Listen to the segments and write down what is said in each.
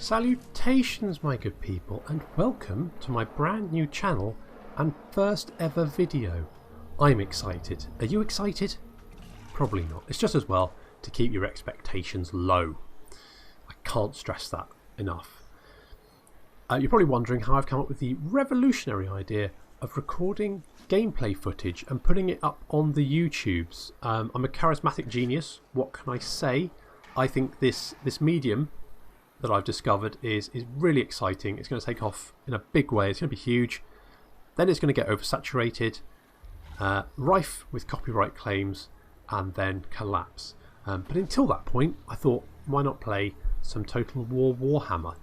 Salutations my good people, and welcome to my brand new channel and first ever video. I'm excited. Are you excited? Probably not. It's just as well to keep your expectations low. I can't stress that enough. You're probably wondering how I've come up with the revolutionary idea of recording gameplay footage and putting it up on the YouTubes. I'm a charismatic genius. What can I say? I think this medium that I've discovered is really exciting. It's going to take off in a big way. It's going to be huge. Then it's going to get oversaturated, rife with copyright claims, and then collapse. But until that point, I thought, why not play some Total War Warhammer?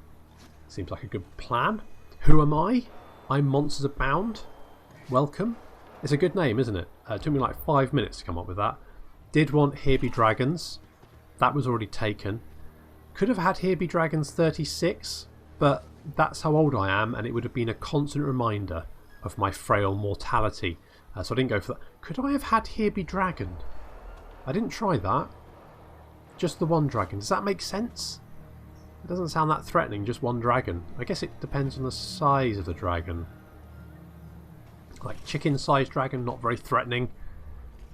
Seems like a good plan. Who am I? I'm Monsters Abound. Welcome. It's a good name, isn't it? It took me like 5 minutes to come up with that. Did want Here Be Dragons. That was already taken. Could have had Here Be Dragons 36, but that's how old I am, and it would have been a constant reminder of my frail mortality. So I didn't go for that. Could I have had Here Be Dragon? I didn't try that. Just the one dragon. Does that make sense? It doesn't sound that threatening, just one dragon. I guess it depends on the size of the dragon. Like chicken-sized dragon, not very threatening.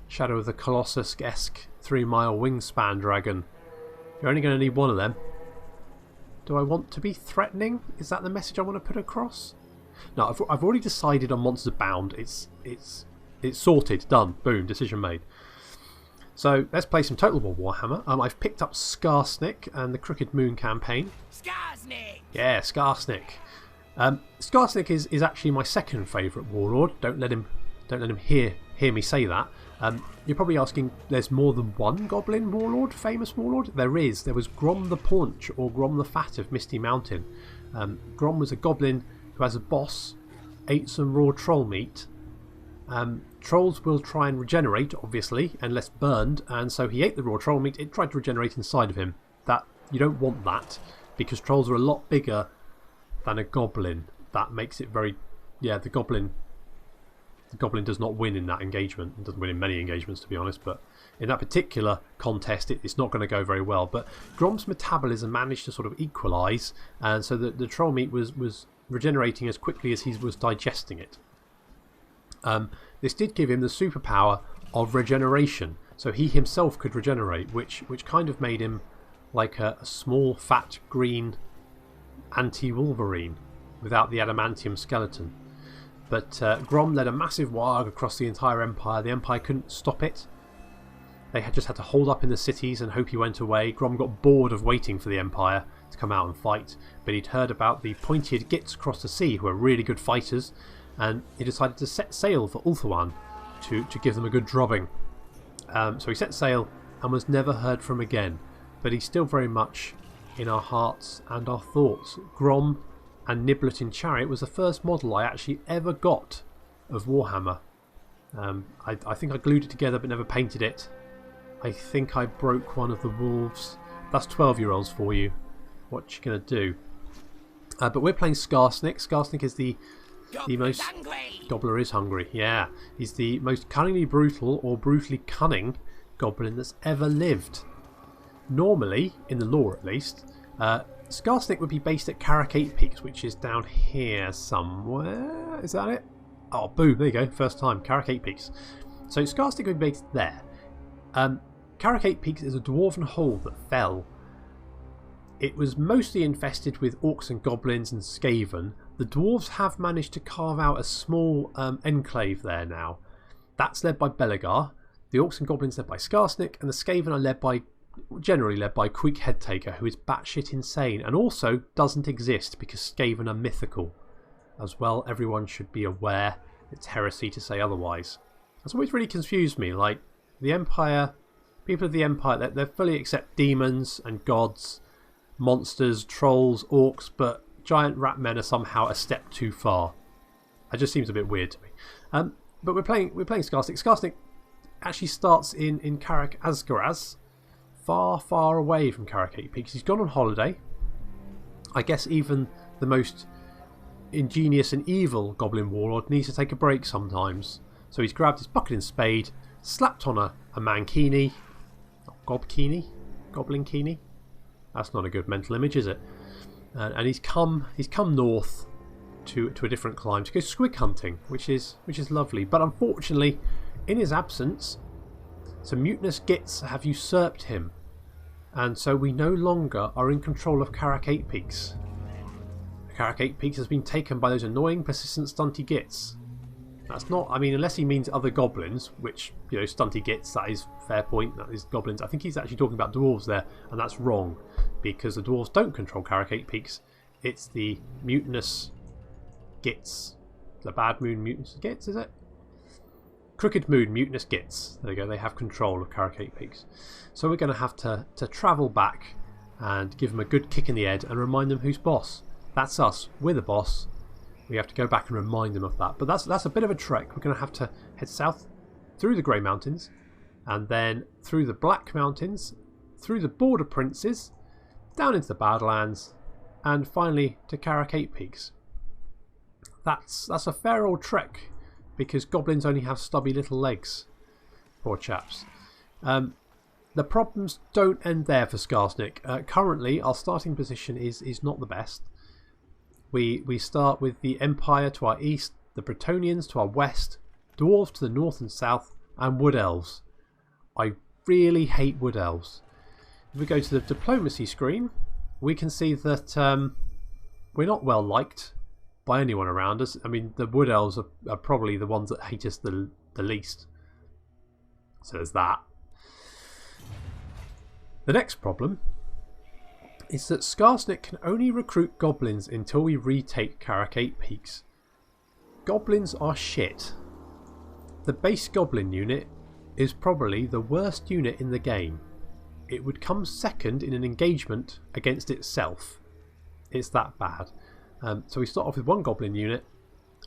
Shadow of the Colossus-esque 3-mile wingspan dragon. You're only going to need one of them. Do I want to be threatening? Is that the message I want to put across? No, I've already decided on Monsters Abound. It's sorted, done, boom, decision made. So let's play some Total War Warhammer. I've picked up Skarsnik and the Crooked Moon campaign. Skarsnik! Yeah, Skarsnik. Skarsnik is actually my second favourite warlord. Don't let him hear me say that. You're probably asking, there's more than one Goblin Warlord, famous warlord? There is. There was Grom the Paunch, or Grom the Fat of Misty Mountain. Grom was a goblin who, as a boss, ate some raw troll meat. Trolls will try and regenerate, obviously, unless burned, and so he ate the raw troll meat. It tried to regenerate inside of him. You don't want that, because trolls are a lot bigger than a goblin. That makes it very... Yeah, the goblin does not win in that engagement. It doesn't win in many engagements, to be honest, but in that particular contest it's not going to go very well. But Grom's metabolism managed to sort of equalise, and so the troll meat was regenerating as quickly as he was digesting it. This did give him the superpower of regeneration, so he himself could regenerate, which kind of made him like a small fat green anti-Wolverine without the adamantium skeleton. But Grom led a massive warg across the entire Empire. The Empire couldn't stop it. They just had to hold up in the cities and hope he went away. Grom got bored of waiting for the Empire to come out and fight, but he'd heard about the pointed Gits across the sea who are really good fighters, and he decided to set sail for Ulthuan to give them a good drubbing. So he set sail and was never heard from again, but he's still very much in our hearts and our thoughts. Grom and Niblet in Chariot was the first model I actually ever got of Warhammer. I think I glued it together but never painted it. I think I broke one of the wolves. That's 12-year-olds for you. What you gonna do? But we're playing Skarsnik. Skarsnik is the most... Hungry. Gobbler is hungry, yeah. He's the most cunningly brutal, or brutally cunning, goblin that's ever lived. Normally, in the lore at least, Skarsnik would be based at Caracate Peaks, which is down here somewhere. Is that it? Oh, boom, there you go. First time, Caracate Peaks. So Skarsnik would be based there. Caracate Peaks is a dwarven hole that fell. It was mostly infested with orcs and goblins and Skaven. The dwarves have managed to carve out a small enclave there now. That's led by Belegar. The orcs and goblins led by Skarsnik, and the Skaven are generally led by Queek Headtaker, who is batshit insane and also doesn't exist because Skaven are mythical. As well, everyone should be aware. It's heresy to say otherwise. That's always really confused me. Like, the Empire, people of the Empire, they fully accept demons and gods, monsters, trolls, orcs, but giant rat men are somehow a step too far. It just seems a bit weird to me. But we're playing Skarsnik. Skarsnik actually starts in Karak Asgaraz, far away from Caracate Peaks. He's gone on holiday. I guess even the most ingenious and evil Goblin Warlord needs to take a break sometimes. So he's grabbed his bucket and spade, slapped on a mankini. Gobkini? Goblin Kini? That's not a good mental image, is it? and he's come north to a different climb to go squig hunting, which is lovely. But unfortunately, in his absence, some mutinous gits have usurped him, and so we no longer are in control of Karak 8 Peaks. Karak 8 Peaks has been taken by those annoying, persistent, stunty gits. That's not, I mean, unless he means other goblins, which, you know, stunty gits, that is fair point, that is goblins. I think he's actually talking about dwarves there, and that's wrong, because the dwarves don't control Karak 8 Peaks. It's the mutinous gits. The bad moon mutinous gits, is it? Crooked moon mutinous gits. There you go, they have control of Karak 8 Peaks. So we're going to have to travel back and give them a good kick in the head and remind them who's boss. That's us. We're the boss. We have to go back and remind them of that. But that's a bit of a trek. We're going to have to head south through the Grey Mountains, and then through the Black Mountains, through the Border Princes, down into the Badlands, and finally to Karak 8 Peaks. That's a fair old trek, because goblins only have stubby little legs. Poor chaps. The problems don't end there for Skarsnik. Currently, our starting position is not the best. We start with the Empire to our east, the Bretonnians to our west, Dwarves to the north and south, and Wood Elves. I really hate Wood Elves. If we go to the diplomacy screen, we can see that we're not well liked by anyone around us. I mean, the Wood Elves are probably the ones that hate us the least. So there's that. The next problem is that Skarsnik can only recruit goblins until we retake Karak 8 Peaks. Goblins are shit. The base goblin unit is probably the worst unit in the game. It would come second in an engagement against itself. It's that bad. So we start off with one goblin unit,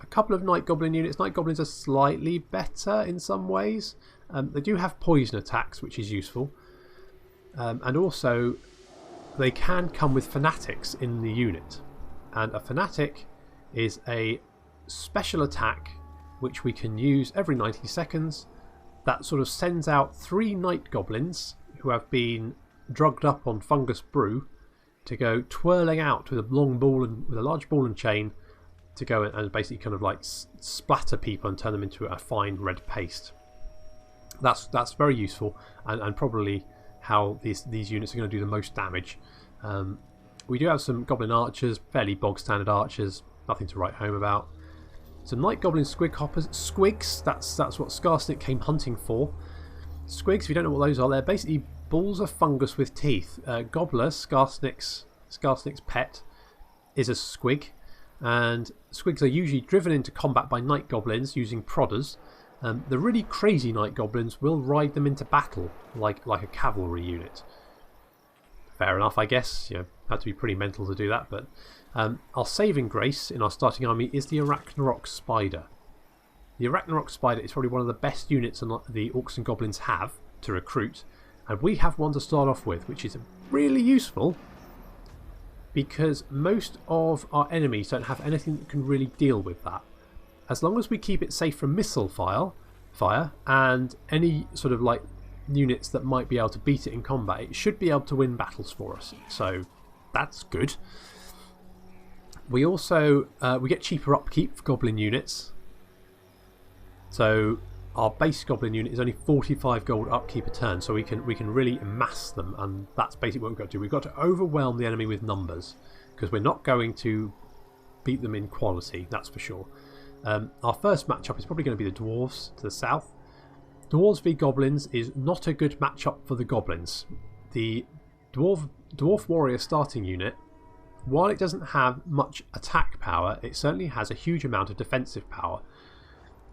a couple of night goblin units. Night goblins are slightly better in some ways. They do have poison attacks, which is useful. And also they can come with fanatics in the unit, and a fanatic is a special attack which we can use every 90 seconds that sort of sends out 3 night goblins who have been drugged up on fungus brew to go twirling out with a long ball and with a large ball and chain to go and basically kind of like splatter people and turn them into a fine red paste. That's very useful, and probably how these units are going to do the most damage. We do have some goblin archers, fairly bog standard archers, nothing to write home about. Some night goblin squig hoppers, squigs. That's what Skarsnik came hunting for. Squigs, if you don't know what those are, they're basically balls of fungus with teeth. Gobbler, Skarsnik's pet, is a squig, and squigs are usually driven into combat by night goblins using prodders. The really crazy night goblins will ride them into battle like a cavalry unit. Fair enough, I guess. You know, had to be pretty mental to do that. But our saving grace in our starting army is the Arachnarok Spider. The Arachnarok Spider is probably one of the best units the Orcs and Goblins have to recruit, and we have one to start off with, which is really useful because most of our enemies don't have anything that can really deal with that. As long as we keep it safe from missile fire and any sort of like units that might be able to beat it in combat, it should be able to win battles for us. So that's good. We also we get cheaper upkeep for goblin units. So our base goblin unit is only 45 gold upkeep a turn, so we can really amass them, and that's basically what we've got to do. We've got to overwhelm the enemy with numbers, because we're not going to beat them in quality, that's for sure. Our first matchup is probably going to be the dwarves to the south. Dwarves v goblins is not a good matchup for the goblins. The dwarf warrior starting unit, while it doesn't have much attack power, it certainly has a huge amount of defensive power.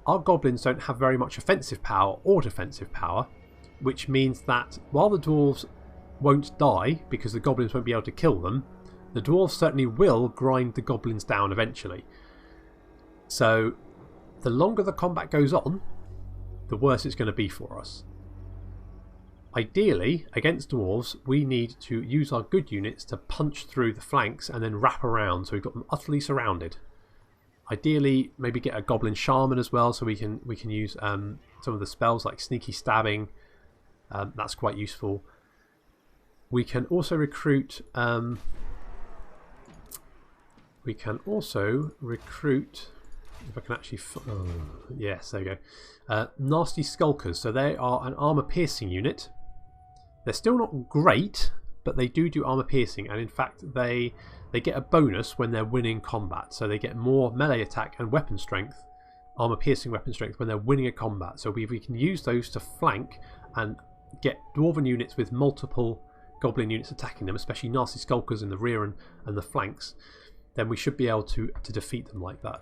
Our goblins don't have very much offensive power or defensive power, which means that while the dwarves won't die because the goblins won't be able to kill them, the dwarves certainly will grind the goblins down eventually. So the longer the combat goes on, the worse it's going to be for us. Ideally, against dwarves, we need to use our good units to punch through the flanks and then wrap around so we've got them utterly surrounded. Ideally, maybe get a goblin shaman as well, so we can use some of the spells like sneaky stabbing. That's quite useful. We can also recruit we can also recruit, if I can actually, yes, there we go, nasty skulkers. So they are an armor piercing unit. They're still not great, but they do armor piercing, and in fact they get a bonus when they're winning combat. So they get more melee attack and weapon strength, armor piercing weapon strength, when they're winning a combat. So we can use those to flank and get dwarven units with multiple goblin units attacking them, especially nasty skulkers in the rear and the flanks. Then we should be able to defeat them like that.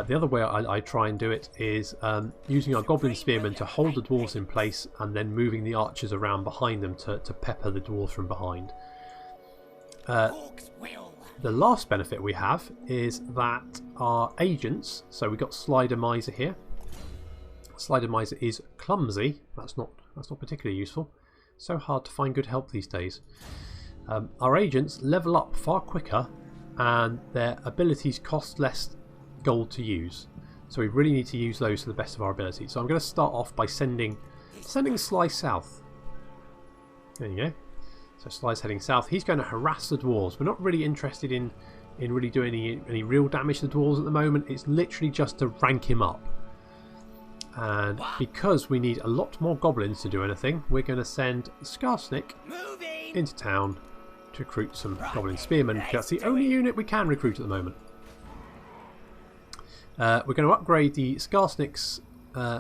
The other way I try and do it is using our goblin spearmen to hold the dwarves in place and then moving the archers around behind them to pepper the dwarves from behind. The last benefit we have is that our agents, so we've got Slider Miser here. Slider Miser is clumsy. That's not particularly useful. So hard to find good help these days. Our agents level up far quicker, and their abilities cost less gold to use. So we really need to use those to the best of our ability. So I'm going to start off by sending Sly south. There you go. So Sly's heading south. He's going to harass the dwarves. We're not really interested in really doing any real damage to the dwarves at the moment. It's literally just to rank him up. And because we need a lot more goblins to do anything, we're going to send Skarsnik into town to recruit some goblin spearmen. That's the only unit we can recruit at the moment. We're going to upgrade the Skarsnik's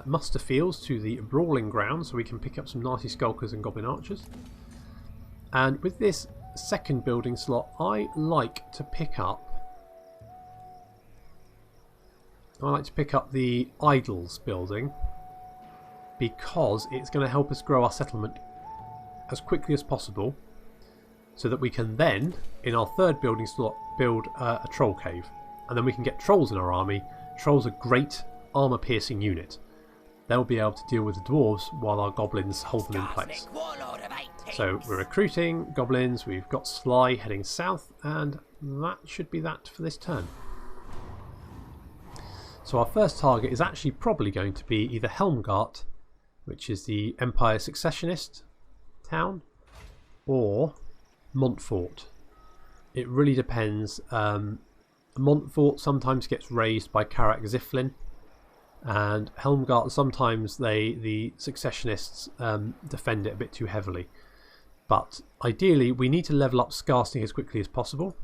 muster fields to the brawling ground, so we can pick up some nasty skulkers and goblin archers. And with this second building slot, I like to pick up the Idols building, because it's going to help us grow our settlement as quickly as possible, so that we can then, in our third building slot, build a troll cave. And then we can get trolls in our army. Trolls are a great armor piercing unit. They'll be able to deal with the dwarves while our goblins hold them in place. So we're recruiting goblins, we've got Sly heading south, and that should be that for this turn. So our first target is actually probably going to be either Helmgart, which is the Empire Successionist town, or Montfort. It really depends. Montfort sometimes gets raised by Karak Ziflin, and Helmgart sometimes the Successionists defend it a bit too heavily. But ideally we need to level up Skarsnik as quickly as possible.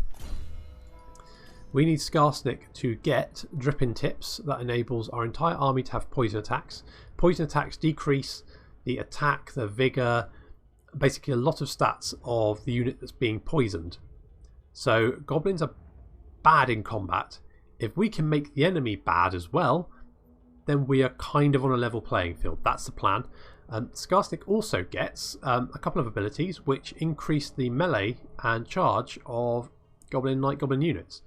We need Skarsnik to get Dripping Tips. That enables our entire army to have poison attacks. Poison attacks decrease the attack, the vigour, basically a lot of stats of the unit that's being poisoned. So goblins are bad in combat. If we can make the enemy bad as well, then we are kind of on a level playing field. That's the plan. Skarsnik also gets a couple of abilities which increase the melee and charge of Goblin and Night Goblin units.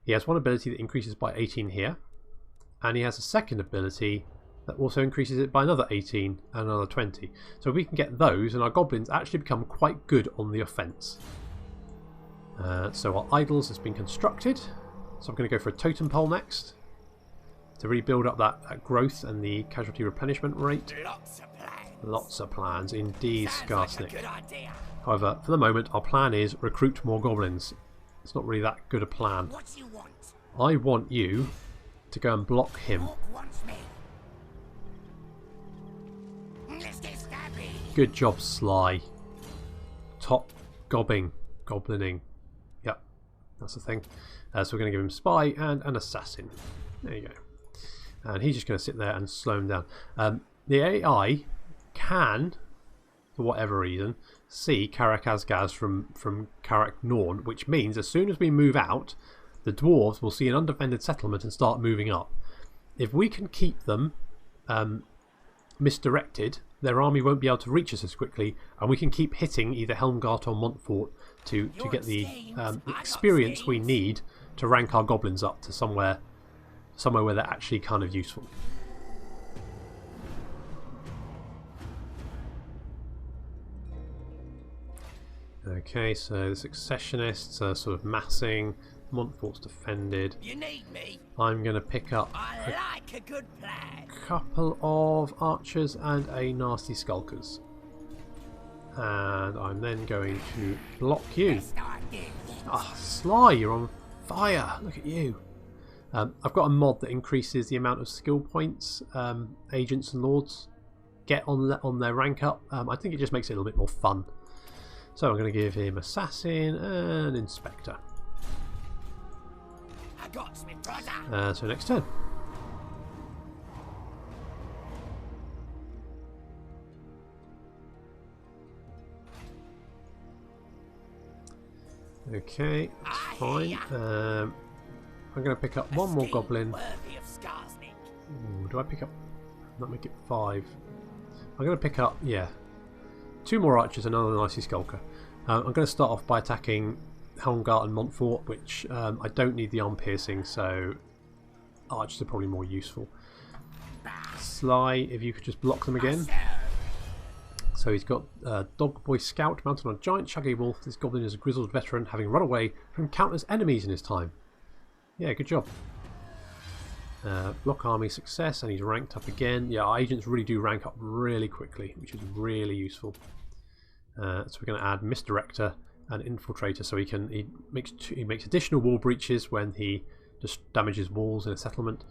He has one ability that increases by 18 here, and he has a second ability that also increases it by another 18 and another 20. So we can get those, and our goblins actually become quite good on the offence. So our idols has been constructed, so I'm going to go for a totem pole next to really build up that growth and the casualty replenishment rate. Lots of plans indeed, Skarsnik. However, for the moment our plan is recruit more goblins. It's not really that good a plan. I want you to go and block him. Good job, Sly. Top goblining. Yep, that's the thing. So we're going to give him Spy and an Assassin. There you go. And he's just going to sit there and slow him down. The AI can, for whatever reason, see Karak Azgaz from Karak Norn, which means as soon as we move out, the dwarves will see an undefended settlement and start moving up. If we can keep them misdirected, their army won't be able to reach us as quickly, and we can keep hitting either Helmgart or Montfort to get the experience we need to rank our goblins up to somewhere where they're actually kind of useful. Okay, so the Successionists are sort of massing. Montfort's defended. You need me. I'm going to pick up a good plan. Couple of archers and a nasty skulkers. And I'm then going to block you. Ah, Sly, you're on Fire! Look at you. I've got a mod that increases the amount of skill points agents and lords get on their rank up. I think it just makes it a little bit more fun. So I'm going to give him Assassin and Inspector. I got me brother. So next turn. Okay, that's fine. I'm going to pick up one more goblin. Worthy of Skarsnik. Ooh, do I pick up? Not make it 5. I'm going to pick up, yeah, 2 more archers and another nicey skulker. I'm going to start off by attacking Helmgart and Montfort, which I don't need the arm piercing, so archers are probably more useful. Sly, if you could just block them again. So he's got Dog Boy Scout mounted on a giant shaggy wolf. This goblin is a grizzled veteran, having run away from countless enemies in his time. Yeah, good job. Block army success, and he's ranked up again. Yeah, our agents really do rank up really quickly, which is really useful. So we're going to add Misdirector and Infiltrator, so he makes additional wall breaches when he just damages walls in a settlement,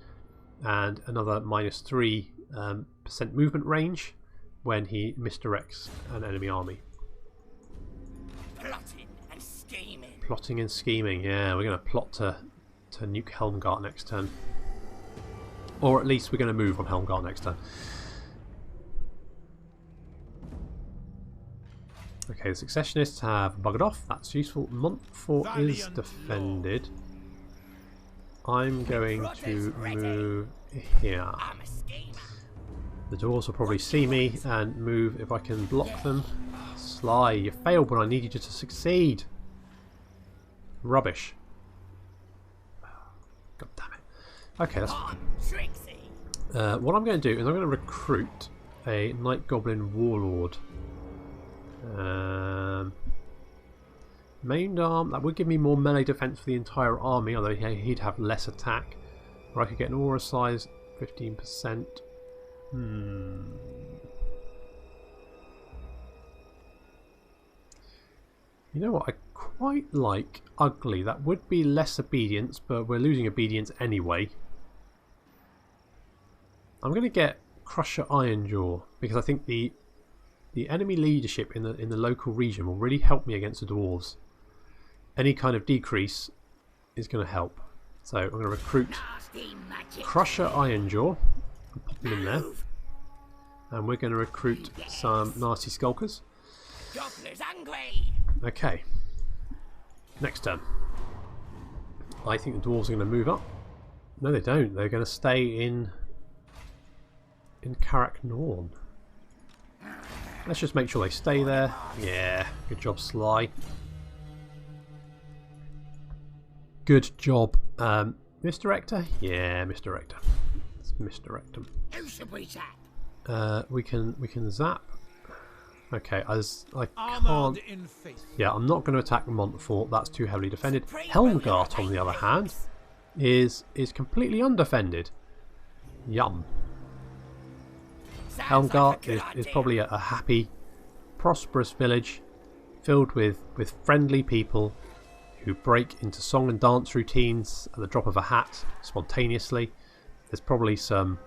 and another -3% movement range when he misdirects an enemy army. Plotting and scheming. Plotting and scheming, yeah, we're going to plot to nuke Helmgart next turn. Or at least we're going to move on Helmgart next turn. Okay, the Successionists have buggered off, that's useful. Montfort is defended. I'm going to move here. I'm a schemer. The dwarves will probably see me and move if I can block them. Sly, you failed when I needed you to succeed. Rubbish. God damn it. Okay, that's fine. What I'm going to do is I'm going to recruit a Night Goblin Warlord. Main arm, that would give me more melee defense for the entire army, although he'd have less attack. Or I could get an aura size 15%. You know what, I quite like Ugly. That would be less obedience, but we're losing obedience anyway. I'm going to get Crusher Ironjaw, because I think the enemy leadership in the local region will really help me against the dwarves. Any kind of decrease is going to help. So I'm going to recruit Crusher Ironjaw and pop them in there. And we're going to recruit some nasty skulkers. Okay. Next turn. I think the dwarves are going to move up. No, they don't. They're going to stay in Karak Norn. Let's just make sure they stay there. Yeah, good job, Sly. Good job. Misdirector? Yeah, Misdirector. Let's misdirect them. Who should we zap? We can zap. Okay, as I can't. Yeah, I'm not going to attack Montfort. That's too heavily defended. Helmgart, on the other hand, is completely undefended. Yum. Helmgart is probably a happy, prosperous village filled with friendly people who break into song and dance routines at the drop of a hat spontaneously. There's probably some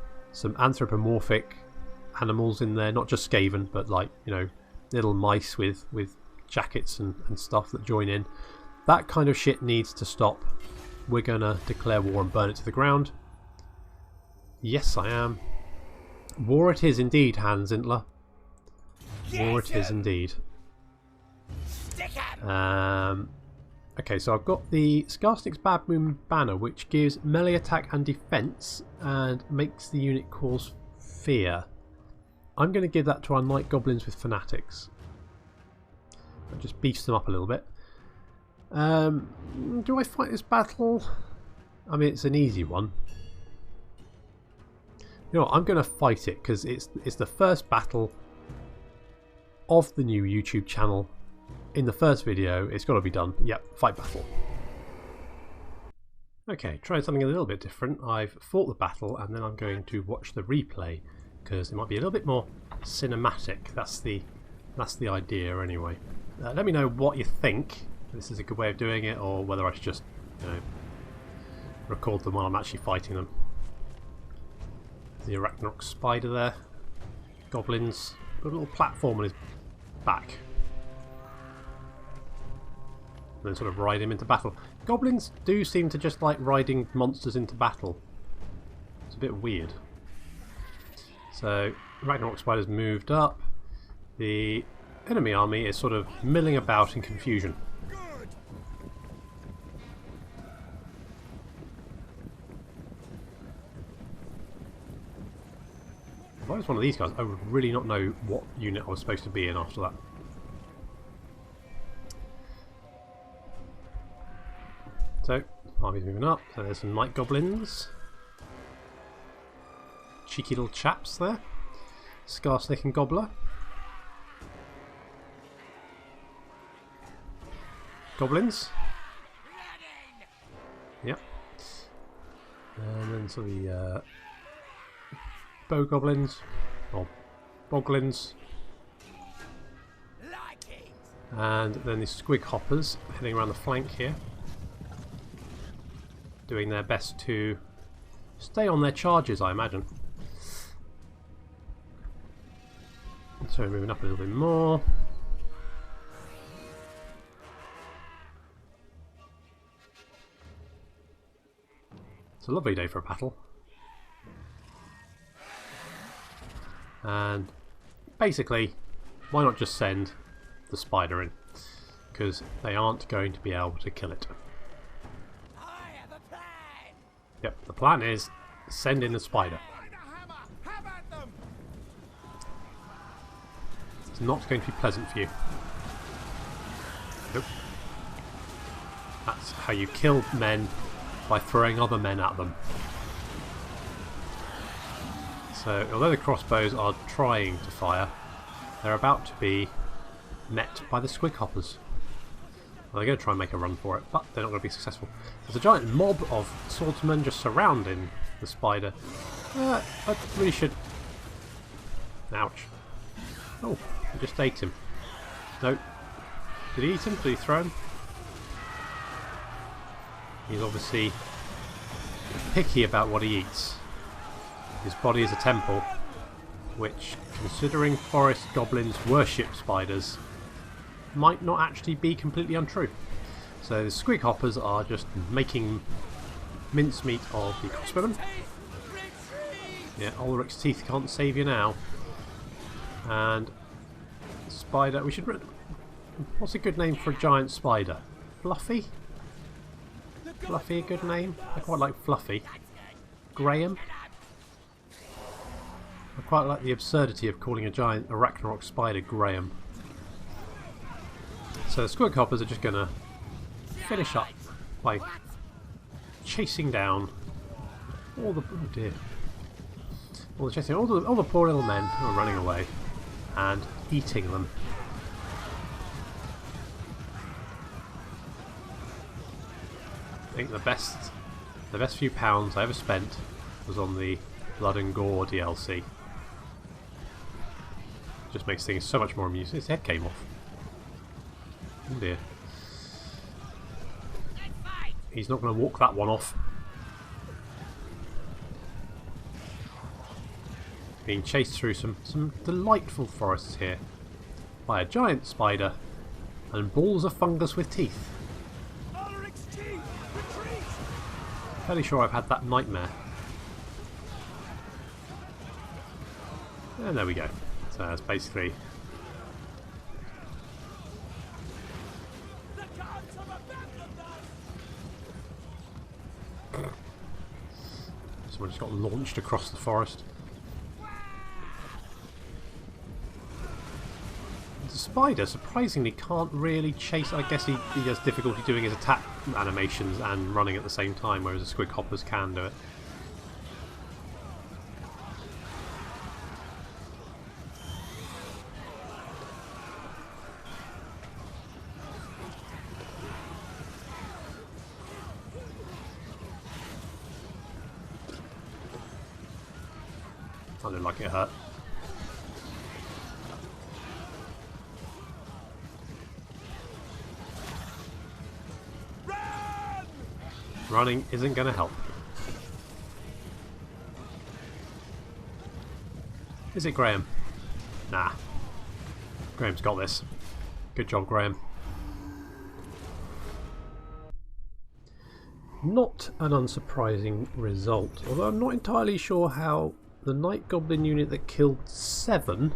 anthropomorphic animals in there, not just Skaven, but like, you know, little mice with jackets and stuff that join in. That kind of shit needs to stop. We're gonna declare war and burn it to the ground. Yes, I am. War it is indeed, Hans Zintler. War it is indeed. Okay, so I've got the Skarsnik's Bad Moon Banner, which gives melee attack and defense and makes the unit cause fear. I'm going to give that to our Night Goblins with Fanatics. That just beefs them up a little bit. Do I fight this battle? I mean, it's an easy one. You know what, I'm going to fight it because it's the first battle of the new YouTube channel. In the first video, it's got to be done. Yep, fight battle. Okay, trying something a little bit different. I've fought the battle and then I'm going to watch the replay because it might be a little bit more cinematic. That's the idea anyway. Let me know what you think. This is a good way of doing it, or whether I should just, you know, record them while I'm actually fighting them. The Arachnarok spider there. Goblins. Got a little platform on his back. And then sort of ride him into battle. Goblins do seem to just like riding monsters into battle. It's a bit weird. So, Ragnarok Spider's moved up. The enemy army is sort of milling about in confusion. If I was one of these guys, I would really not know what unit I was supposed to be in after that. So, army's moving up. So there's some night goblins. Cheeky little chaps there. Skarsnik and Gobbler. Goblins. Yep. And then some of the bow goblins. Or boglins. And then the squig hoppers heading around the flank here. Doing their best to stay on their charges, I imagine. So moving up a little bit more. It's a lovely day for a battle. And basically, why not just send the spider in? Because they aren't going to be able to kill it. Yep, the plan is send in the spider. It's not going to be pleasant for you. Nope. That's how you kill men, by throwing other men at them. So, although the crossbows are trying to fire, they're about to be met by the squig hoppers. Well, they're going to try and make a run for it, but they're not going to be successful. There's a giant mob of swordsmen just surrounding the spider. I really should... Ouch. Oh, I just ate him. No. Did he eat him? Did he throw him? He's obviously picky about what he eats. His body is a temple, which, considering forest goblins worship spiders, might not actually be completely untrue. So the squig hoppers are just making mincemeat of the crossbowmen. Yeah, Ulrich's teeth can't save you now. And spider, we should... What's a good name for a giant spider? Fluffy? Fluffy a good name? I quite like Fluffy. Graham? I quite like the absurdity of calling a giant Arachnarok spider Graham. So the squig hoppers are just going to finish up by chasing down all the... Oh dear. All the poor little men who are running away and eating them. I think the best few pounds I ever spent was on the Blood and Gore DLC. Just makes things so much more amusing. His head came off. Oh dear. He's not going to walk that one off. Being chased through some delightful forests here by a giant spider and balls of fungus with teeth. Fairly sure I've had that nightmare. And there we go. So that's basically... Someone just got launched across the forest. The spider surprisingly can't really chase. I guess he has difficulty doing his attack animations and running at the same time, whereas the squig hoppers can do it. I don't like it hurt. Running isn't going to help. Is it Graham? Nah. Graham's got this. Good job, Graham. Not an unsurprising result, although I'm not entirely sure how the Night Goblin unit that killed 7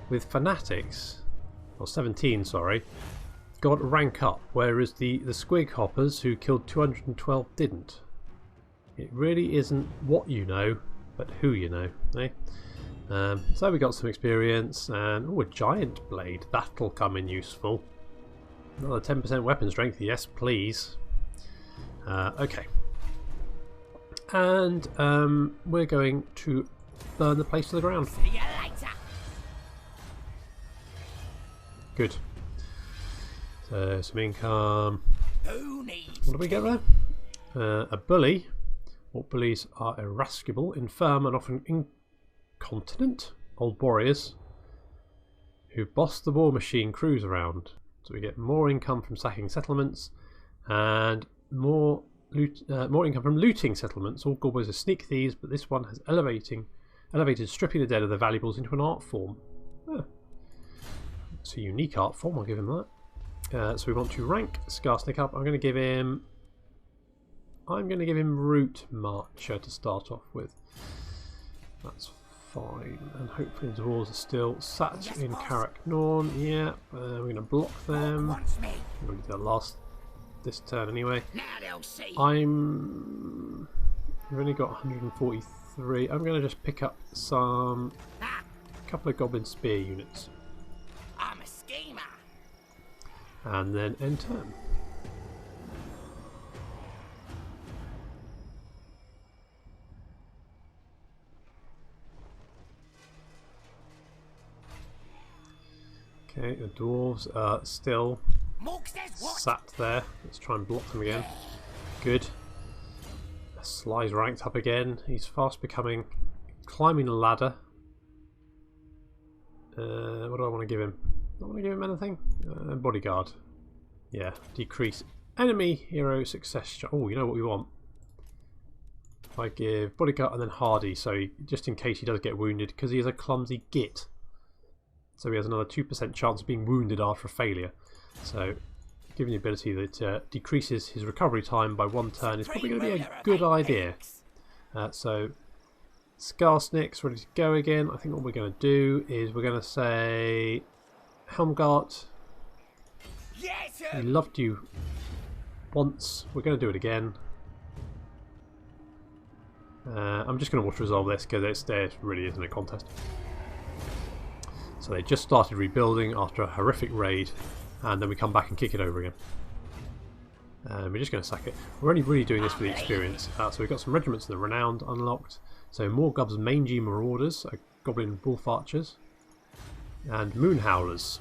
with Fanatics, or 17, sorry, got a rank up, whereas the Squig Hoppers who killed 212 didn't. It really isn't what you know, but who you know, eh? So we got some experience, and a giant blade, that'll come in useful. Another 10% weapon strength, yes please. Okay, and we're going to burn the place to the ground. See you later. Good. So some income. Who needs What do we get there? A bully. What bullies are irascible, infirm, and often incontinent old warriors who boss the war machine crews around. So we get more income from sacking settlements and more income from looting settlements. All goblins are sneak thieves, but this one has elevated stripping the dead of their valuables into an art form. It's a unique art form, I'll give him that. So we want to rank Skarsnik up. I'm going to give him Route Marcher to start off with. That's fine. And hopefully the dwarves are still sat in Karak Norn. Yeah, we're going to block them. wants me? We're going to do that this turn anyway. Now they'll see. I've only got 143. I'm going to just pick up a couple of Goblin Spear units. I'm a schemer. And then end turn. Okay, the dwarves are still Mork says what? sat there. Let's try and block them again. Good. Sly's ranked up again. He's fast becoming, climbing a ladder. What do I want to give him? I want to give him anything. Bodyguard. Yeah. Decrease enemy hero success. Oh, you know what we want. If I give bodyguard and then hardy, so just in case he does get wounded, because he is a clumsy git. So he has another 2% chance of being wounded after a failure. So giving the ability that decreases his recovery time by 1 turn is probably going to be a good idea. So Skarsnik's ready to go again. I think what we're going to do is we're going to say, Helmgart, Yes, we loved you once. We're going to do it again. I'm just going to auto resolve this because there really isn't a contest. So they just started rebuilding after a horrific raid, and then we come back and kick it over again. We're just going to sack it. We're only really doing this for the experience. So we've got some regiments of the Renowned unlocked. So Morgub's Mangy Marauders, Goblin Wolf Archers, and Moon Howlers.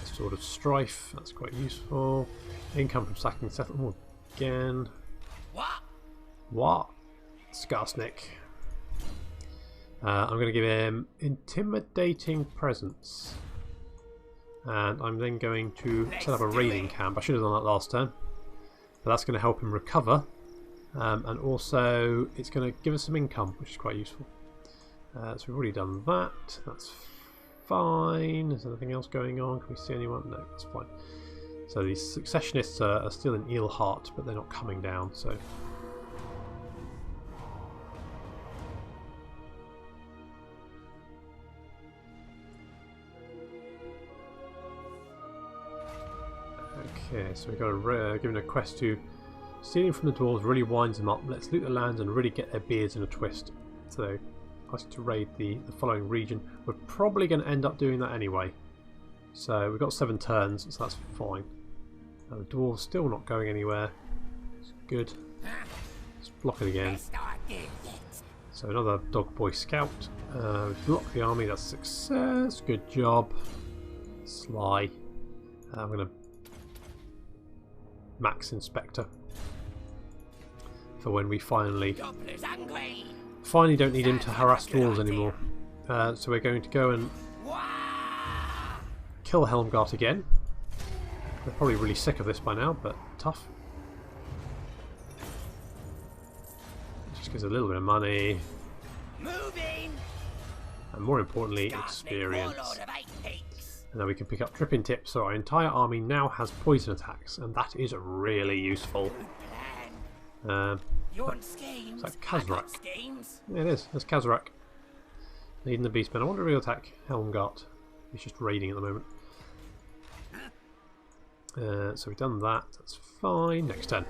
Sword of Strife, that's quite useful. Income from sacking settlement again. What? Skarsnik. I'm going to give him Intimidating Presence. And I'm then going to set up a raiding camp. I should have done that last turn. But that's going to help him recover. And also it's going to give us some income, which is quite useful. So we've already done that. That's fine. Is there anything else going on? Can we see anyone? No, that's fine. So these successionists are still in Eelheart, but they're not coming down. So okay, so we've got a given a quest to stealing from the dwarves really winds them up. Let's loot the lands and really get their beards in a twist. So us to raid the following region. We're probably going to end up doing that anyway. So we've got 7 turns, so that's fine. The dwarves still not going anywhere. It's good. Let's block it again. So another dog boy scout. Block the army, that's success. Good job. Sly. I'm going to max inspector for when we finally don't need him to harass dwarves anymore. So we're going to go and kill Helmgart again. They're probably really sick of this by now, but tough. gives us a little bit of money. Moving. And more importantly, Skarsnik, experience. Warlord of 8 peaks. And then we can pick up dripping tips, so our entire army now has poison attacks, and that is really useful. Good plan. You want schemes? Is that I got Kazrak? schemes. Yeah, it is. That's Kazrak. Leading the Beastmen. I wonder if he'll attack Helmgart. He's just raiding at the moment. So we've done that. That's fine. Next turn.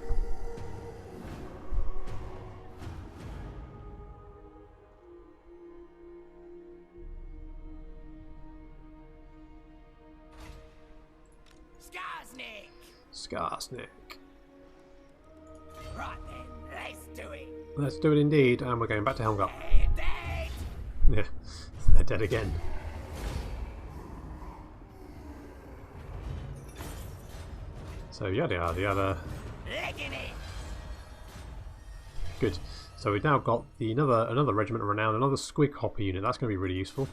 Skarsnik. Right then, let's do it. Let's do it indeed, and we're going back to Helmgart. They're dead. Yeah, they're dead again. So yada yada yada. Legging it. Good. So we've now got the another regiment of renown, another squig hopper unit. That's going to be really useful.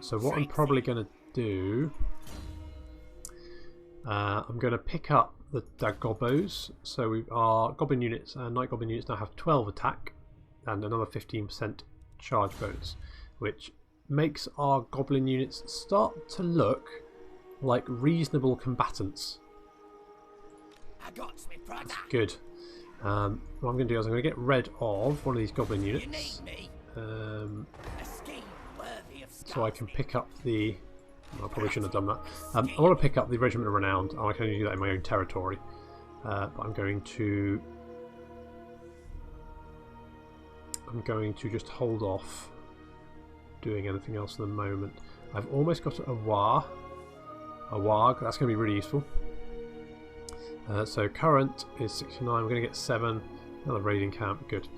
So what I'm probably going to do, I'm going to pick up the Dagobos. So our Goblin units and Night Goblin units now have 12 attack and another 15% charge bonus, which makes our Goblin units start to look like reasonable combatants. I got me brother. Good. What I'm going to do is I'm going to get rid of one of these Goblin You units. need me. A scheme worthy of So I can Skarsnik. pick up the... I probably shouldn't have done that. I want to pick up the Regiment of Renown. I can only do that in my own territory. But I'm going to just hold off doing anything else at the moment. I've almost got a Warg. That's going to be really useful. So current is 69. We're going to get 7. Another raiding camp. Good.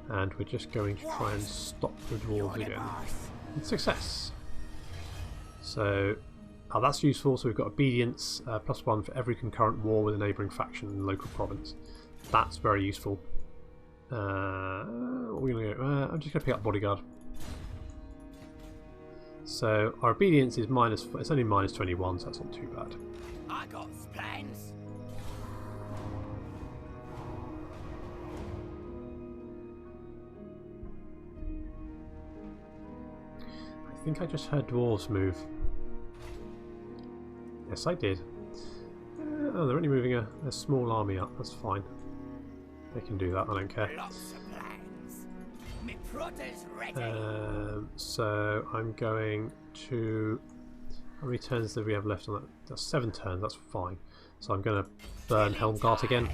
And we're just going to try and stop the dwarves again. Success. So that's useful. So we've got obedience +1 for every concurrent war with a neighbouring faction in the local province. That's very useful. What are we going to go? I'm just going to pick up bodyguard. So our obedience is it's only -21, so that's not too bad. I got plans. I think I just heard dwarves move. Yes, I did. Oh, they're only moving a small army up. That's fine. They can do that. I don't care. Lots of plans. Me brother's ready. So I'm going to... How many turns do we have left on that? That's 7 turns. That's fine. So I'm going to burn Helmgart again.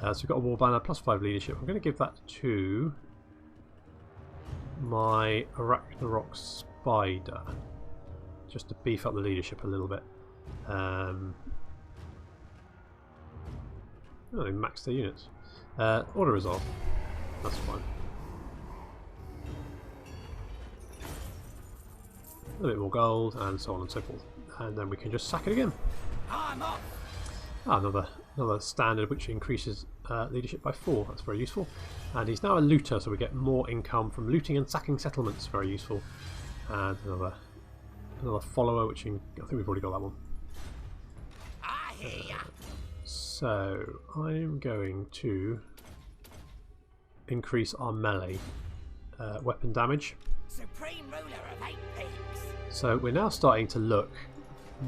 So we've got a war banner +5 leadership. I'm going to give that to my Arachnarok Spider, just to beef up the leadership a little bit. Oh, they maxed their units. Order resolve. That's fine. A bit more gold, and so on and so forth. And then we can just sack it again. I'm off. Another standard which increases leadership by 4. That's very useful. And he's now a looter, so we get more income from looting and sacking settlements. Very useful. And another follower, which I think we've already got that one. I hear ya. So I'm going to increase our melee weapon damage. Supreme ruler of 8 peaks. So we're now starting to look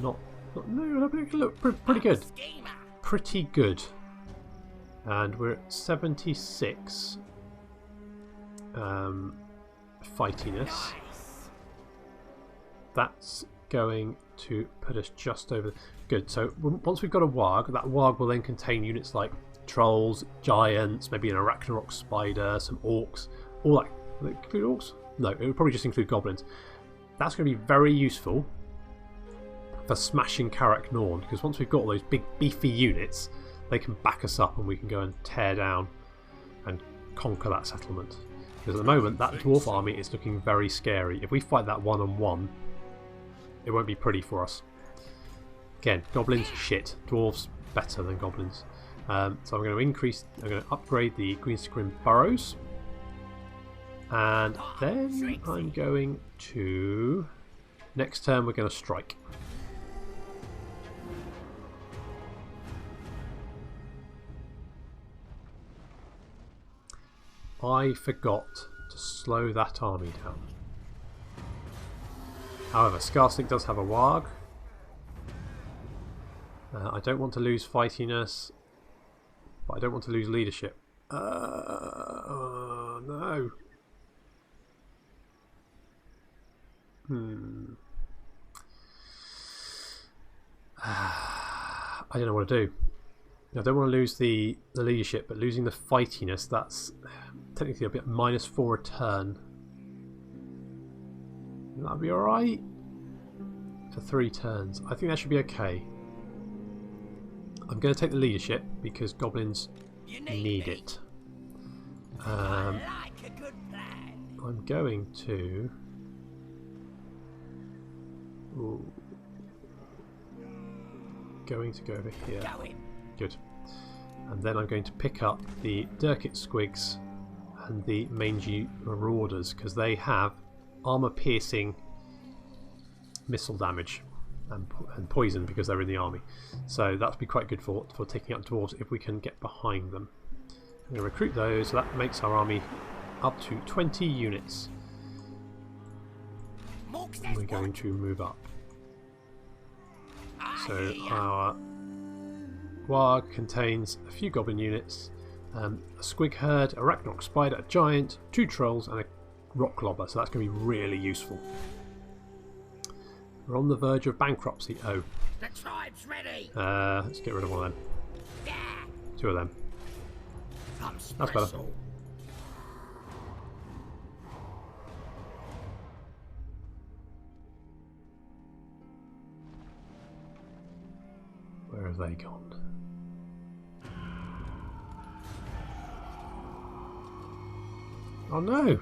look pretty good. Schemer. Pretty good. And we're at 76 fightiness. Nice. That's going to put us just over. Good. So once we've got a Warg, that Warg will then contain units like trolls, giants, maybe an Arachnarok Spider, some orcs. All that. Will it include orcs? No, it would probably just include goblins. That's going to be very useful for smashing Karak Norn, because once we've got all those big beefy units, they can back us up and we can go and tear down and conquer that settlement. Because at the moment that dwarf army is looking very scary. If we fight that one-on-one, it won't be pretty for us. Again, goblins shit, dwarves better than goblins. So I'm going to upgrade the Green Scrim burrows, and then I'm going to, next turn we're going to strike. I forgot to slow that army down. However, Skarsnik does have a warg. I don't want to lose fightiness, but I don't want to lose leadership. No. I don't know what to do. I don't want to lose the leadership, but losing the fightiness, that's technically a bit -4 a turn. That'll be alright for 3 turns. I think that should be okay. I'm going to take the leadership because goblins need it. I'm going to... Ooh. Going to go over here. Good. And then I'm going to pick up the Dirkit Squigs and the Mangy Marauders because they have armor-piercing missile damage and poison because they're in the army. So that'll be quite good for taking out dwarves if we can get behind them. I'm going to recruit those, so that makes our army up to 20 units. And we're going to move up. So our warg contains a few goblin units, a squig herd, a Arachnok spider, a giant, 2 trolls and a rock lobber, so that's going to be really useful. We're on the verge of bankruptcy. Oh. The tribe's ready. Let's get rid of one of them. Yeah. 2 of them. That's better. Where have they gone? Oh no!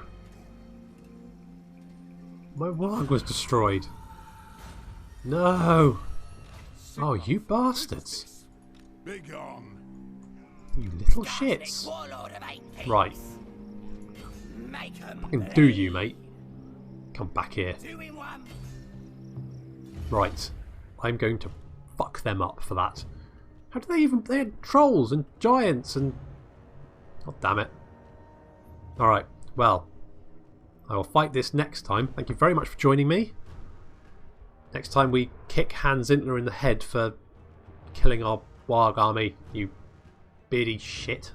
My warg was destroyed. No! Oh, you bastards! Begone. You little shits! Right. Fucking do you, mate? Come back here. Right. I'm going to fuck them up for that. How do they even... They had trolls and giants and... God damn it. Alright, well. I will fight this next time. Thank you very much for joining me. Next time we kick Hans Zintler in the head for killing our warg army, you beardy shit.